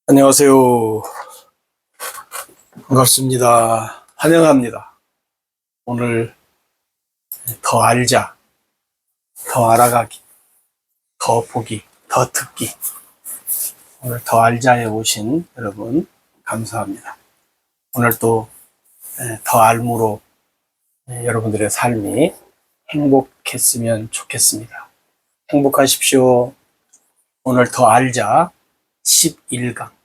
안녕하세요. 반갑습니다. 환영합니다. 오늘 더 알자, 더 알아가기, 더 보기, 더 듣기. 오늘 더 알자에 오신 여러분 감사합니다. 오늘 또 더 알므로 여러분들의 삶이 행복했으면 좋겠습니다. 행복하십시오. 오늘 더 알자 11강.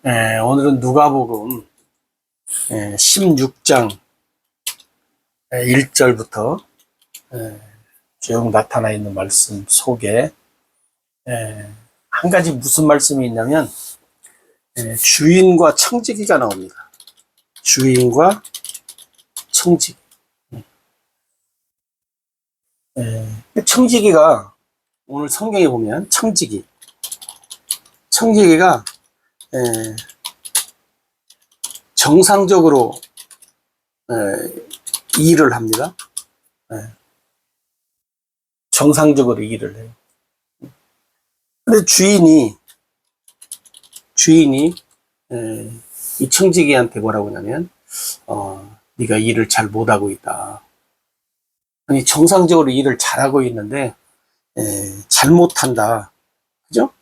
오늘은 누가복음 16장 1절부터 쭉 나타나 있는 말씀 속에 한 가지 무슨 말씀이 있냐면 주인과 청지기가 나옵니다. 주인과 청지기. 청지기가 오늘 성경에 보면 청지기가 정상적으로 일을 합니다. 정상적으로 일을 해요. 근데 주인이 이 청지기한테 뭐라고 하냐면 네가 일을 잘 못하고 있다. 아니 정상적으로 일을 잘하고 있는데 잘못한다. 그죠?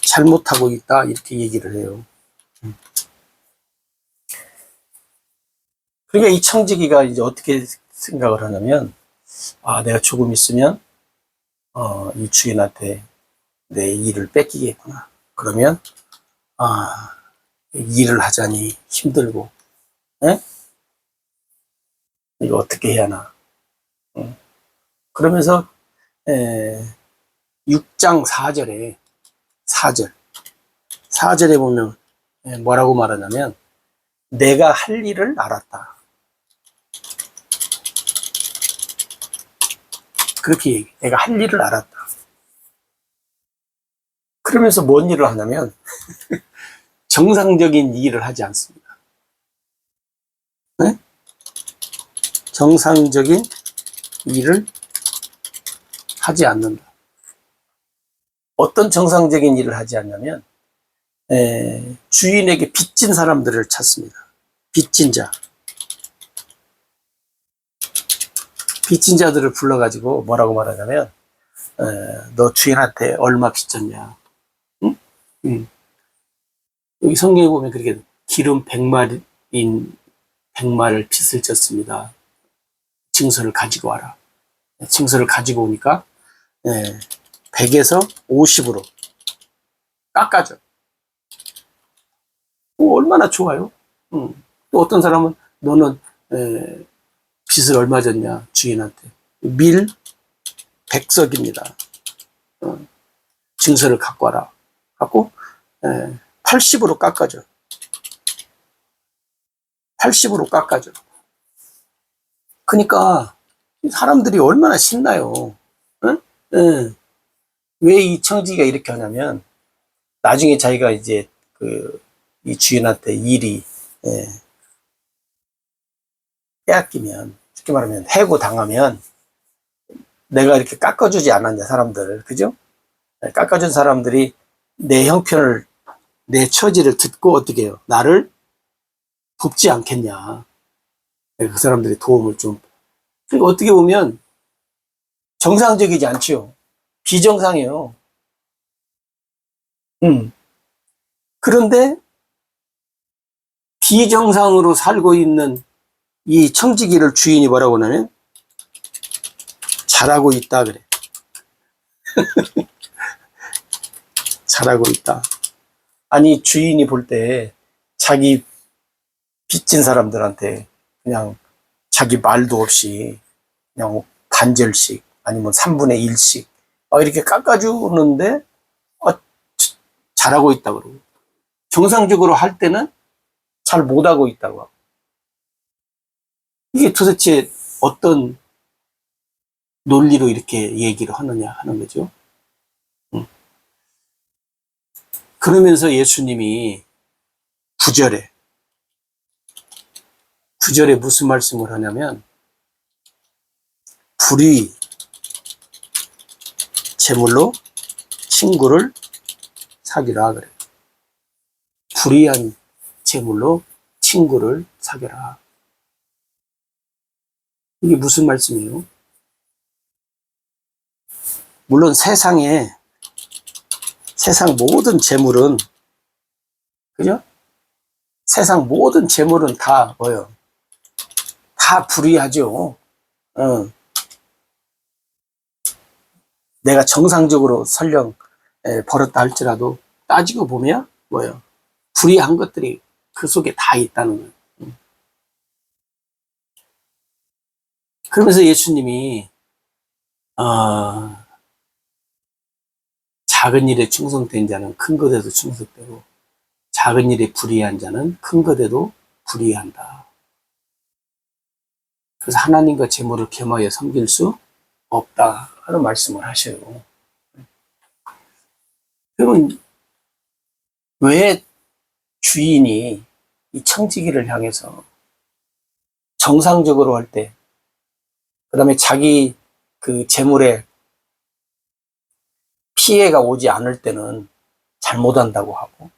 잘못하고 있다 이렇게 얘기를 해요. 그러니까 이 청지기가 이제 어떻게 생각을 하냐면 내가 조금 있으면 이 주인한테 내 일을 뺏기겠구나. 그러면 일을 하자니 힘들고 이거 어떻게 해야 하나. 그러면서 6장 4절에 보면 뭐라고 말하냐면 내가 할 일을 알았다. 그렇게 얘기해. 내가 할 일을 알았다. 그러면서 뭔 일을 하냐면 정상적인 일을 하지 않습니다. 네? 정상적인 일을 하지 않는다. 어떤 정상적인 일을 하지 않냐면 주인에게 빚진 사람들을 찾습니다. 빚진 자들을 불러가지고 뭐라고 말하냐면 너 주인한테 얼마 빚졌냐? 응? 여기 성경에 보면 그렇게 기름 100마리를 빚을 졌습니다. 증서를 가지고 와라. 증서를 가지고 오니까 100에서 50으로 깎아줘. 얼마나 좋아요. 또 어떤 사람은 너는 빚을 얼마 졌냐 주인한테. 밀 100석입니다. 증서를 갖고 와라. 갖고 80으로 깎아줘. 80으로 깎아줘. 그러니까 사람들이 얼마나 신나요. 왜 이 청지기가 이렇게 하냐면 나중에 자기가 이제 이 주인한테 일이 빼앗기면, 쉽게 말하면 해고 당하면 내가 이렇게 깎아주지 않았냐 사람들, 그죠? 깎아준 사람들이 내 형편을, 내 처지를 듣고 어떻게 해요? 나를 돕지 않겠냐. 그 사람들이 도움을 좀. 그러니까 어떻게 보면 정상적이지 않죠. 비정상이에요. 그런데 비정상으로 살고 있는 이 청지기를 주인이 뭐라고 하냐면 잘하고 있다 그래. 잘하고 있다. 아니 주인이 볼 때 자기 빚진 사람들한테 그냥 자기 말도 없이 그냥 반절씩 아니면 3분의 1씩 이렇게 깎아주는데 잘하고 있다 그러고, 정상적으로 할 때는 잘 못하고 있다고 하고. 이게 도대체 어떤 논리로 이렇게 얘기를 하느냐 하는 거죠. 그러면서 예수님이 9절에 무슨 말씀을 하냐면 불이 제물로 친구를 사귀라 그래. 불의한 재물로 친구를 사귀라. 이게 무슨 말씀이에요? 물론 세상 모든 재물은, 그죠? 세상 모든 재물은 다 뭐요? 다 불의하죠. 내가 정상적으로 설령 벌었다 할지라도 따지고 보면 뭐요? 불의한 것들이 그 속에 다 있다는 거예요. 그러면서 예수님이 작은 일에 충성된 자는 큰 것에도 충성되고 작은 일에 불의한 자는 큰 것에도 불의한다. 그래서 하나님과 재물을 겸하여 섬길 수 없다 하는 말씀을 하셔요. 그러면 왜 주인이 이 청지기를 향해서 정상적으로 할 때, 그 다음에 자기 그 재물에 피해가 오지 않을 때는 잘못한다고 하고,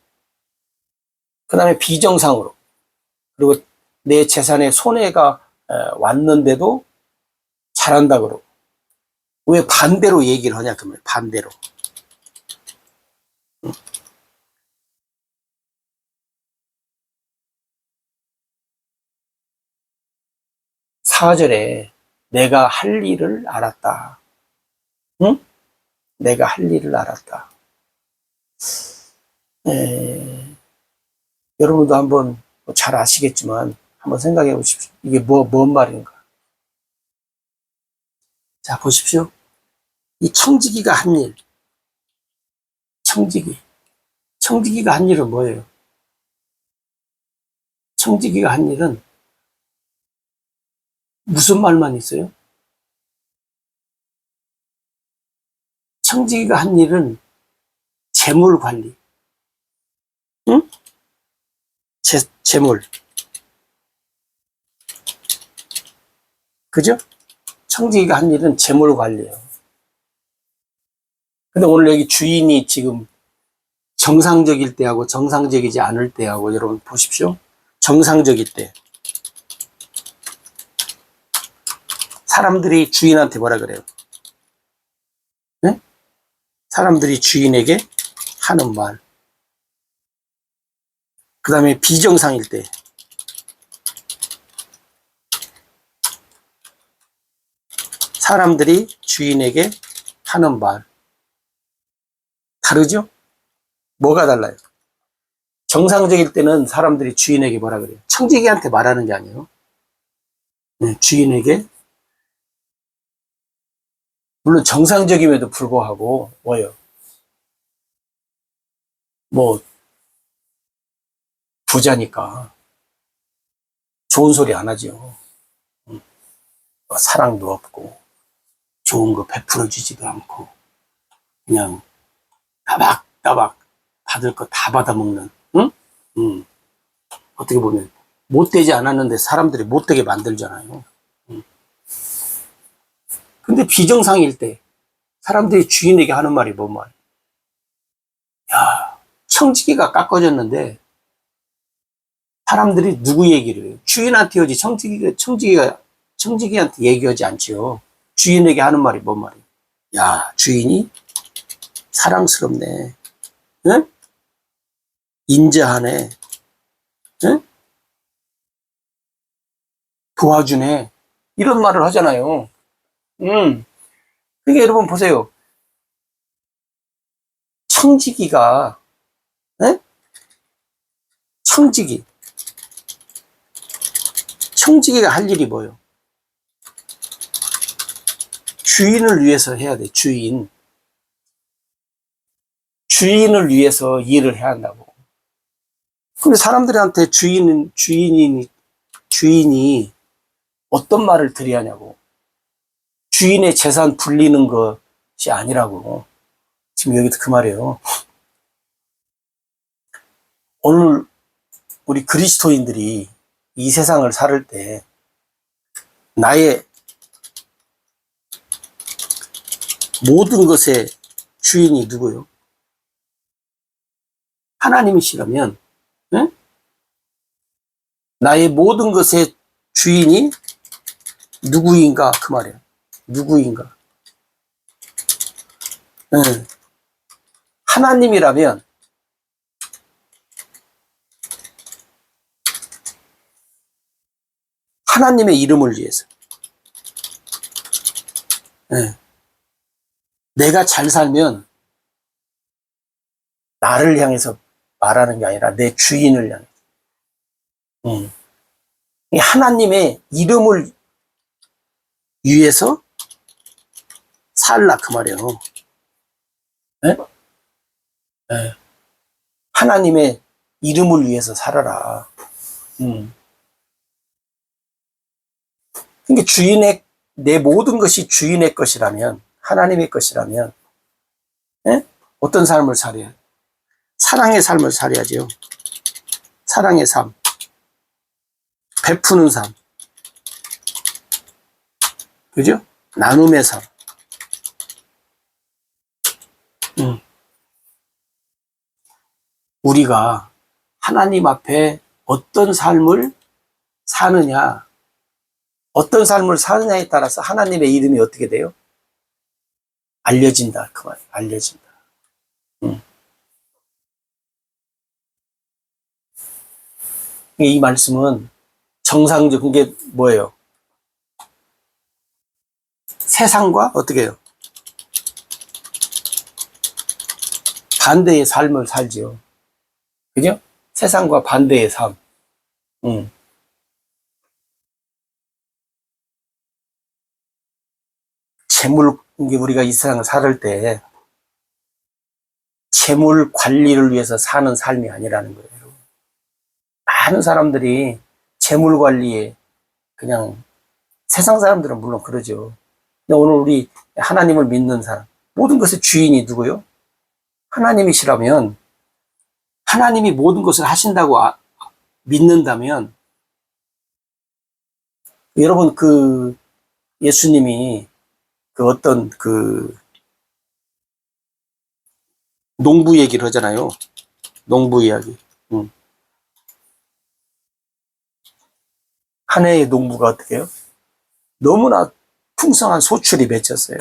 그 다음에 비정상으로, 그리고 내 재산에 손해가 왔는데도 잘한다 그러고, 왜 반대로 얘기를 하냐, 그 말, 반대로. 4절에 내가 할 일을 알았다. 응? 내가 할 일을 알았다. 여러분도 한번 잘 아시겠지만 한번 생각해 보십시오. 이게 뭔 말인가? 자, 보십시오. 이 청지기가 한 일, 청지기가 한 일은 뭐예요? 청지기가 한 일은 무슨 말만 있어요? 청지기가 한 일은 재물 관리, 응? 재물, 그죠? 청지기가 한 일은 재물 관리예요. 근데 오늘 여기 주인이 지금 정상적일 때하고 정상적이지 않을 때하고 여러분 보십시오. 정상적일 때 사람들이 주인한테 뭐라 그래요? 네? 사람들이 주인에게 하는 말. 그 다음에 비정상일 때 사람들이 주인에게 하는 말. 다르죠? 뭐가 달라요? 정상적일 때는 사람들이 주인에게 뭐라 그래요? 청지기한테 말하는 게 아니에요. 네, 주인에게. 물론 정상적임에도 불구하고 뭐예요? 뭐 부자니까 좋은 소리 안 하죠. 사랑도 없고 좋은 거 베풀어 주지도 않고 그냥 따박따박 받을 거 다 받아먹는, 응? 어떻게 보면 못되지 않았는데 사람들이 못되게 만들잖아요. 근데 비정상일 때 사람들이 주인에게 하는 말이 뭔 말? 야, 청지기가 깎아졌는데 사람들이 누구 얘기를 해요? 주인한테 하지 청지기한테 얘기하지 않지요. 주인에게 하는 말이 뭔 말이에요? 야, 주인이 사랑스럽네. 응? 인자하네. 응? 도와주네. 이런 말을 하잖아요. 그러니까 여러분 보세요. 청지기가, 에? 청지기가 할 일이 뭐예요? 주인을 위해서 해야 돼, 주인을 위해서 일을 해야 한다고. 근데 사람들한테 주인이 어떤 말을 드려야 하냐고. 주인의 재산 불리는 것이 아니라고. 지금 여기도 그 말이에요. 오늘 우리 그리스도인들이 이 세상을 살 때 나의 모든 것의 주인이 누구예요? 하나님이시라면, 응? 나의 모든 것의 주인이 누구인가 그 말이야. 누구인가. 응. 하나님이라면 하나님의 이름을 위해서, 응. 내가 잘 살면 나를 향해서 말하는 게 아니라 내 주인을 향해. 응. 이 하나님의 이름을 위해서 살라 그 말이에요. 네? 네. 하나님의 이름을 위해서 살아라. 그러니까 내 모든 것이 주인의 것이라면, 하나님의 것이라면, 네? 어떤 삶을 살아야? 사랑의 삶을 살아야죠. 사랑의 삶, 베푸는 삶, 그죠? 나눔의 삶. 우리가 하나님 앞에 어떤 삶을 사느냐, 어떤 삶을 사느냐에 따라서 하나님의 이름이 어떻게 돼요? 알려진다. 그 말이에요. 알려진다. 이 말씀은 정상적인 게 뭐예요? 세상과 어떻게 해요? 반대의 삶을 살지요. 그죠? 세상과 반대의 삶. 우리가 이 세상을 살 때, 재물 관리를 위해서 사는 삶이 아니라는 거예요. 많은 사람들이 재물 관리에 그냥, 세상 사람들은 물론 그러죠. 근데 오늘 우리 하나님을 믿는 사람, 모든 것의 주인이 누구요? 하나님이시라면, 하나님이 모든 것을 하신다고 믿는다면, 여러분 예수님이 어떤 농부 얘기를 하잖아요. 농부 이야기. 한 해의 농부가 어떻게 해요? 너무나 풍성한 소출이 맺혔어요.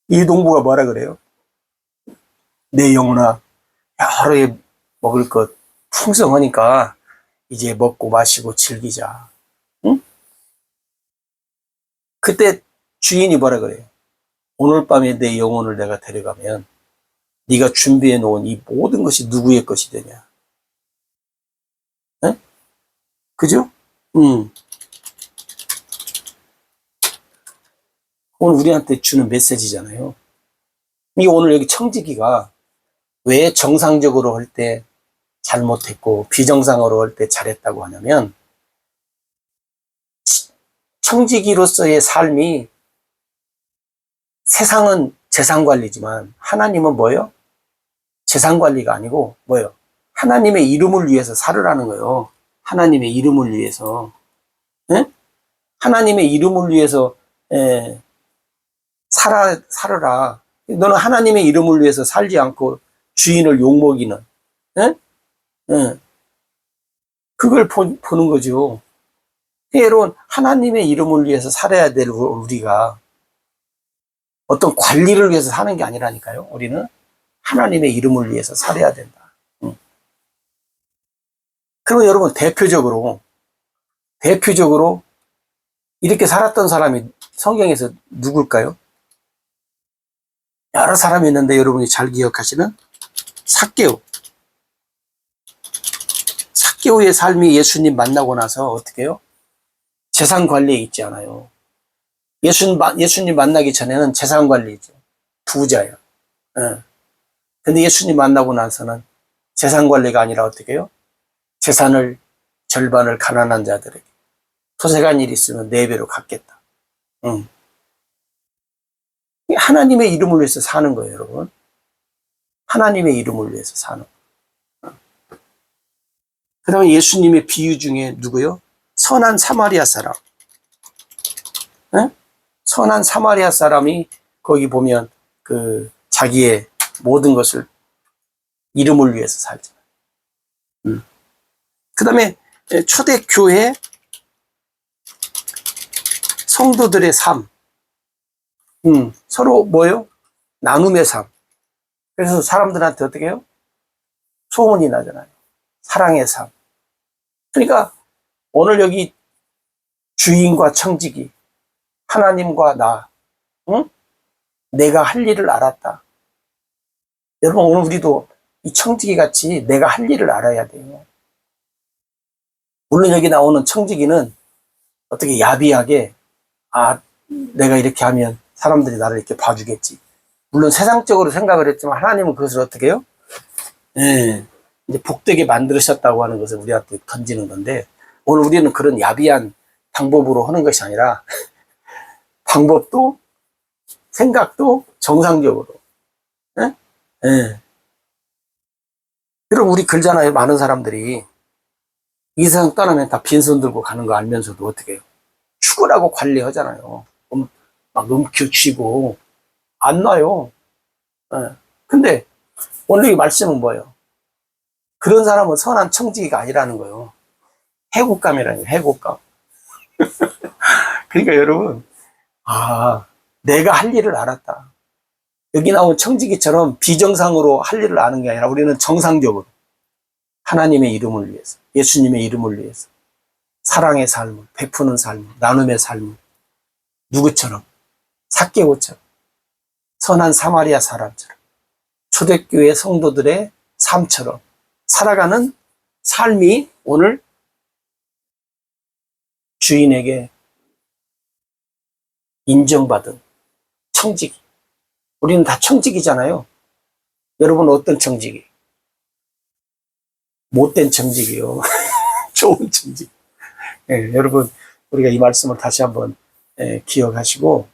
이 농부가 뭐라 그래요? 내 영혼아, 여러 해 먹을 것 풍성하니까 이제 먹고 마시고 즐기자. 응? 그때 주인이 뭐라 그래요? 오늘 밤에 내 영혼을 내가 데려가면 네가 준비해 놓은 이 모든 것이 누구의 것이 되냐? 응? 그죠? 오늘 우리한테 주는 메시지잖아요. 이 오늘 여기 청지기가 왜 정상적으로 할 때 잘못했고 비정상으로 할 때 잘했다고 하냐면, 청지기로서의 삶이, 세상은 재산관리지만 하나님은 뭐예요? 재산관리가 아니고 뭐예요? 하나님의 이름을 위해서 살으라는 거예요. 하나님의 이름을 위해서. 네? 하나님의 이름을 위해서 살아라. 너는 하나님의 이름을 위해서 살지 않고 주인을 욕먹이는, 네? 네. 그걸 보는 거죠. 여러분, 하나님의 이름을 위해서 살아야 될 우리가 어떤 관리를 위해서 사는 게 아니라니까요. 우리는 하나님의 이름을 위해서 살아야 된다. 그러면 여러분, 대표적으로 이렇게 살았던 사람이 성경에서 누굴까요? 여러 사람이 있는데 여러분이 잘 기억하시는 삭개오의 삶이 예수님 만나고 나서 어떻게 해요? 재산 관리에 있지 않아요. 예수님 만나기 전에는 재산 관리죠. 부자예요. 근데 예수님 만나고 나서는 재산 관리가 아니라 어떻게 해요? 재산을 절반을 가난한 자들에게, 토색한 일이 있으면 4배로 갚겠다. 하나님의 이름을 위해서 사는 거예요, 여러분. 하나님의 이름을 위해서 사는 거예요. 그 다음에 예수님의 비유 중에 누구요? 선한 사마리아 사람. 선한 사마리아 사람이 거기 보면 자기의 모든 것을 이름을 위해서 살잖아요. 그 다음에 초대교회 성도들의 삶. 서로 뭐요? 나눔의 삶. 그래서 사람들한테 어떻게 해요? 소문이 나잖아요. 사랑의 삶. 그러니까 오늘 여기 주인과 청지기, 하나님과 나, 응? 내가 할 일을 알았다. 여러분, 오늘 우리도 이 청지기 같이 내가 할 일을 알아야 돼요. 물론 여기 나오는 청지기는 어떻게 야비하게, 내가 이렇게 하면 사람들이 나를 이렇게 봐주겠지. 물론 세상적으로 생각을 했지만 하나님은 그것을 어떻게 해요? 이제 복되게 만들으셨다고 하는 것을 우리한테 던지는 건데, 오늘 우리는 그런 야비한 방법으로 하는 것이 아니라 방법도 생각도 정상적으로. 예? 예. 여러분, 우리 글잖아요. 많은 사람들이 이 세상 떠나면 다 빈손 들고 가는 거 알면서도 어떻게 해요? 죽으라고 관리하잖아요. 막 움켜쥐고 안 놔요. 예. 근데 오늘 이 말씀은 뭐예요? 그런 사람은 선한 청지기가 아니라는 거예요. 해국감이라는 거예요. 해국감. 그러니까 여러분, 내가 할 일을 알았다. 여기 나온 청지기처럼 비정상으로 할 일을 아는 게 아니라 우리는 정상적으로 하나님의 이름을 위해서, 예수님의 이름을 위해서 사랑의 삶을, 베푸는 삶을, 나눔의 삶을 누구처럼? 삭개오처럼, 선한 사마리아 사람처럼, 초대교회 성도들의 삶처럼 살아가는 삶이 오늘 주인에게 인정받은 청지기. 우리는 다 청지기잖아요. 여러분 어떤 청지기? 못된 청지기요. 좋은 청지기. 여러분 우리가 이 말씀을 다시 한번 기억하시고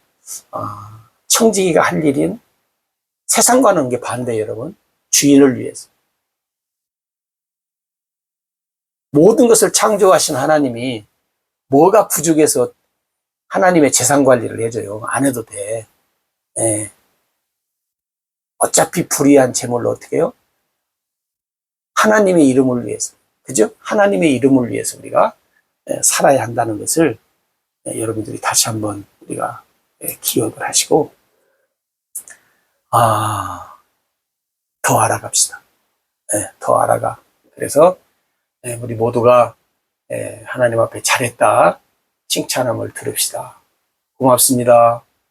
청지기가 할 일인 세상과는 게 반대예요. 여러분 주인을 위해서 모든 것을 창조하신 하나님이 뭐가 부족해서 하나님의 재산 관리를 해줘요. 안 해도 돼. 어차피 불의한 재물로 어떻게 해요? 하나님의 이름을 위해서, 그죠? 하나님의 이름을 위해서 우리가 살아야 한다는 것을 여러분들이 다시 한번 우리가 기억을 하시고 더 알아갑시다. 더 알아가. 그래서 우리 모두가 하나님 앞에 잘했다 칭찬함을 들읍시다. 고맙습니다.